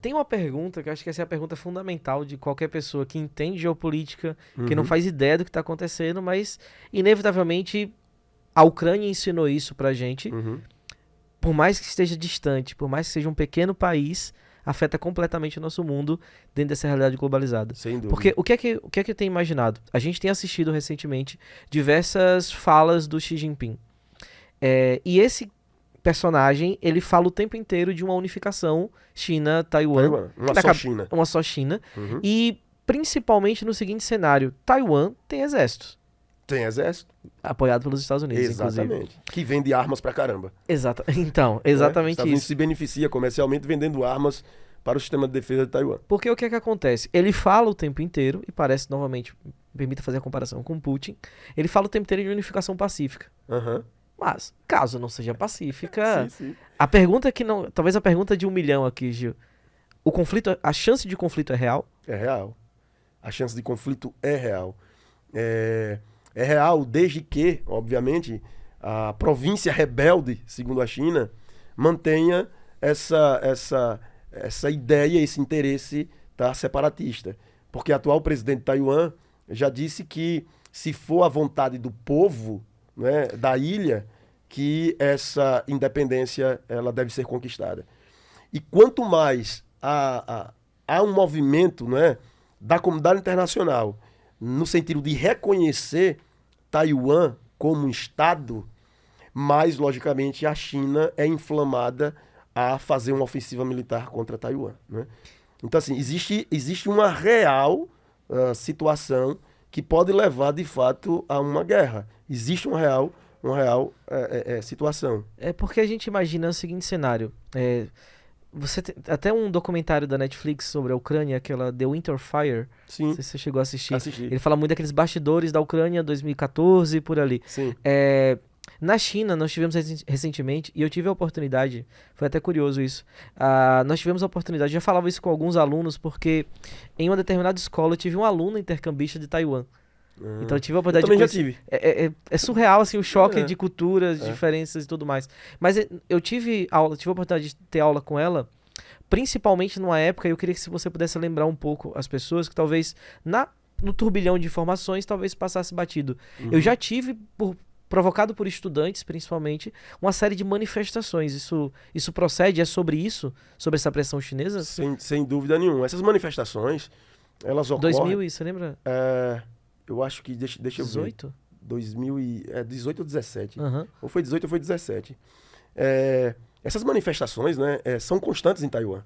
Tem uma pergunta que eu acho que essa é a pergunta fundamental de qualquer pessoa que entende geopolítica, que não faz ideia do que está acontecendo, mas inevitavelmente a Ucrânia ensinou isso pra gente. Por mais que esteja distante, por mais que seja um pequeno país, afeta completamente o nosso mundo dentro dessa realidade globalizada. Sem dúvida. Porque o que é que eu tenho imaginado? A gente tem assistido recentemente diversas falas do Xi Jinping. E esse personagem, ele fala o tempo inteiro de uma unificação China-Taiwan. Uma só China. E principalmente no seguinte cenário, Taiwan tem exército. Tem exército. Apoiado pelos Estados Unidos, Exatamente. inclusive. Que vende armas pra caramba. Então, exatamente Os Estados Unidos isso. se beneficia comercialmente vendendo armas para o sistema de defesa de Taiwan. Porque o que é que acontece? Ele fala o tempo inteiro, e parece, novamente, me permita fazer a comparação com Putin, ele fala o tempo inteiro de unificação pacífica. Mas, caso não seja pacífica, Sim. a pergunta que não... Talvez a pergunta de 1 milhão aqui, Gil. A chance de conflito é real? É real. A chance de conflito é real. É real desde que, obviamente, a província rebelde, segundo a China, mantenha essa ideia, esse interesse separatista. Porque o atual presidente de Taiwan já disse que, se for a vontade do povo, né, da ilha, que essa independência ela deve ser conquistada. E quanto mais há um movimento, né, da comunidade internacional no sentido de reconhecer Taiwan como um Estado, mais, logicamente, a China é inflamada a fazer uma ofensiva militar contra Taiwan, né? Então, assim, existe uma real situação que pode levar, de fato, a uma guerra. Existe uma real situação. É porque a gente imagina o seguinte cenário. Você tem até um documentário da Netflix sobre a Ucrânia, aquela The Winter Fire. Sim. Não sei se você chegou a assistir. Assisti. Ele fala muito daqueles bastidores da Ucrânia 2014, por ali. Sim. Na China, nós tivemos recentemente, e eu tive a oportunidade, foi até curioso isso, nós tivemos a oportunidade, já falava isso com alguns alunos, porque em uma determinada escola eu tive um aluno intercambista de Taiwan. Então eu tive a oportunidade eu também de já tive. É surreal, assim, o choque de culturas, diferenças e tudo mais. Mas eu tive a oportunidade de ter aula com ela, principalmente numa época, e eu queria que se você pudesse lembrar um pouco as pessoas, que talvez no turbilhão de informações, talvez passasse batido. Eu já tive, provocado por estudantes, principalmente, uma série de manifestações. Isso procede? É sobre isso? Sobre essa pressão chinesa? Sem dúvida nenhuma. Essas manifestações, elas ocorrem... 2000, você lembra? Eu acho que, deixa eu ver. 18? 18 ou 17. Uhum. Ou foi 18 ou foi 17. Essas manifestações, né, são constantes em Taiwan.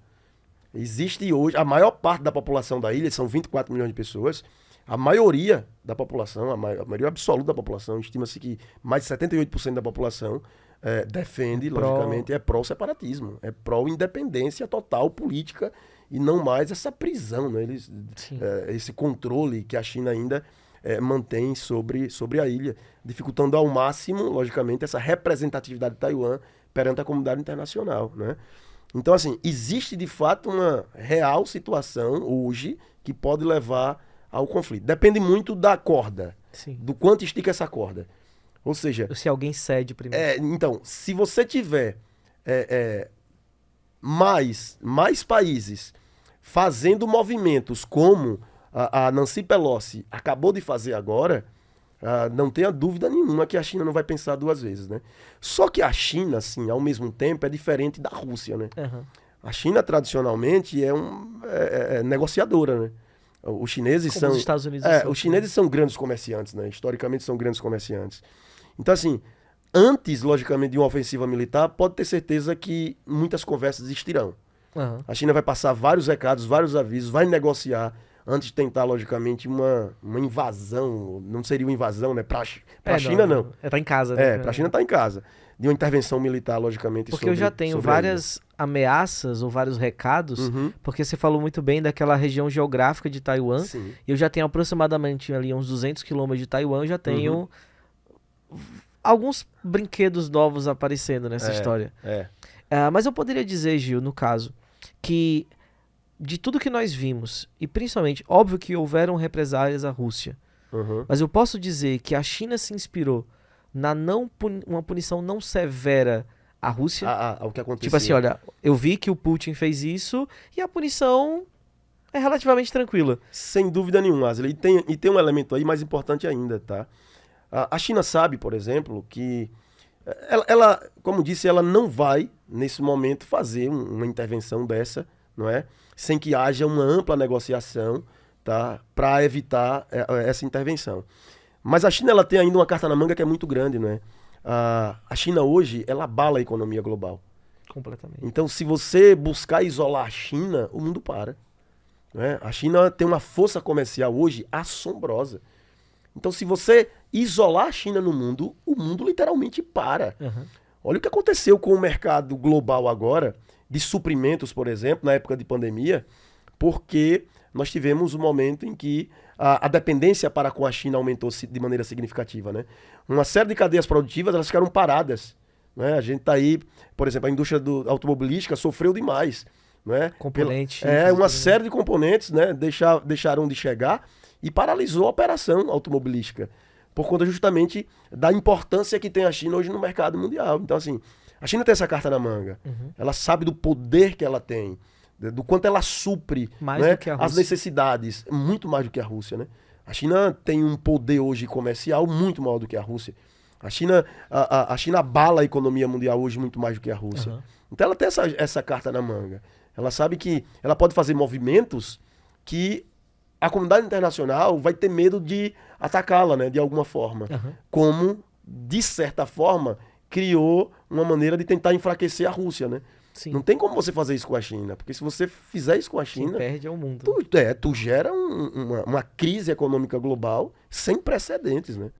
Existe hoje, a maior parte da população da ilha, são 24 milhões de pessoas, a maioria da população, a maioria absoluta da população, estima-se que mais de 78% da população defende, logicamente, é pró-separatismo, é pró-independência total política e não mais essa prisão, né? Esse controle que a China ainda mantém sobre a ilha, dificultando ao máximo, logicamente, essa representatividade de Taiwan perante a comunidade internacional, né? Então, assim, existe de fato uma real situação hoje que pode levar ao conflito. Depende muito da corda, do quanto estica essa corda. Ou seja... Se alguém cede primeiro. Então, se você tiver mais países fazendo movimentos como a Nancy Pelosi acabou de fazer agora, não tenha dúvida nenhuma que a China não vai pensar duas vezes, né? Só que a China, assim, ao mesmo tempo, é diferente da Rússia, né? Uhum. A China, tradicionalmente, é negociadora, né? Os chineses Como os Estados Unidos os chineses são grandes comerciantes, né? Historicamente são grandes comerciantes. Então, assim, antes, logicamente, de uma ofensiva militar, pode ter certeza que muitas conversas existirão. Uhum. A China vai passar vários recados, vários avisos, vai negociar antes de tentar, logicamente, uma invasão. Não seria uma invasão, né? Pra China, não. Tá em casa, né? Pra China tá em casa. De uma intervenção militar, logicamente, porque eu já tenho várias ameaças ou vários recados, porque você falou muito bem daquela região geográfica de Taiwan. Sim. Eu já tenho aproximadamente ali uns 200 quilômetros de Taiwan, eu já tenho alguns brinquedos novos aparecendo nessa história. Mas eu poderia dizer, Gil, no caso, que de tudo que nós vimos, e principalmente, óbvio que houveram represálias à Rússia, mas eu posso dizer que a China se inspirou na uma punição não severa a Rússia? Ao que aconteceu. Tipo assim, olha, eu vi que o Putin fez isso e a punição é relativamente tranquila. Sem dúvida nenhuma, Asli. E tem um elemento aí mais importante ainda, tá? A China sabe, por exemplo, que ela, como disse, ela não vai, nesse momento, fazer uma intervenção dessa, não é? Sem que haja uma ampla negociação, tá? Para evitar essa intervenção. Mas a China, ela tem ainda uma carta na manga que é muito grande, não é? A China hoje, ela abala a economia global. Completamente. Então, se você buscar isolar a China, o mundo para. Né? A China tem uma força comercial hoje assombrosa. Então, se você isolar a China no mundo, o mundo literalmente para. Uhum. Olha o que aconteceu com o mercado global agora, de suprimentos, por exemplo, na época de pandemia, porque nós tivemos um momento em que a dependência para com a China aumentou de maneira significativa. Né? Uma série de cadeias produtivas elas ficaram paradas. Né? A gente está aí, por exemplo, a indústria automobilística sofreu demais. Né? Componente. Uma série de componentes, né, deixaram de chegar e paralisou a operação automobilística, por conta justamente da importância que tem a China hoje no mercado mundial. Então, assim, a China tem essa carta na manga. Uhum. Ela sabe do poder que ela tem, do quanto ela supre, mais né, do que a Rússia. as necessidades, muito mais do que a Rússia. Né? A China tem um poder hoje comercial muito maior do que a Rússia. A China abala a economia mundial hoje muito mais do que a Rússia. Uhum. Então ela tem essa carta na manga. Ela sabe que ela pode fazer movimentos que a comunidade internacional vai ter medo de atacá-la, né, de alguma forma. Uhum. Como, de certa forma, criou uma maneira de tentar enfraquecer a Rússia, né? Sim. Não tem como você fazer isso com a China, porque se você fizer isso com a China, quem perde é o mundo. tu gera uma crise econômica global sem precedentes, né?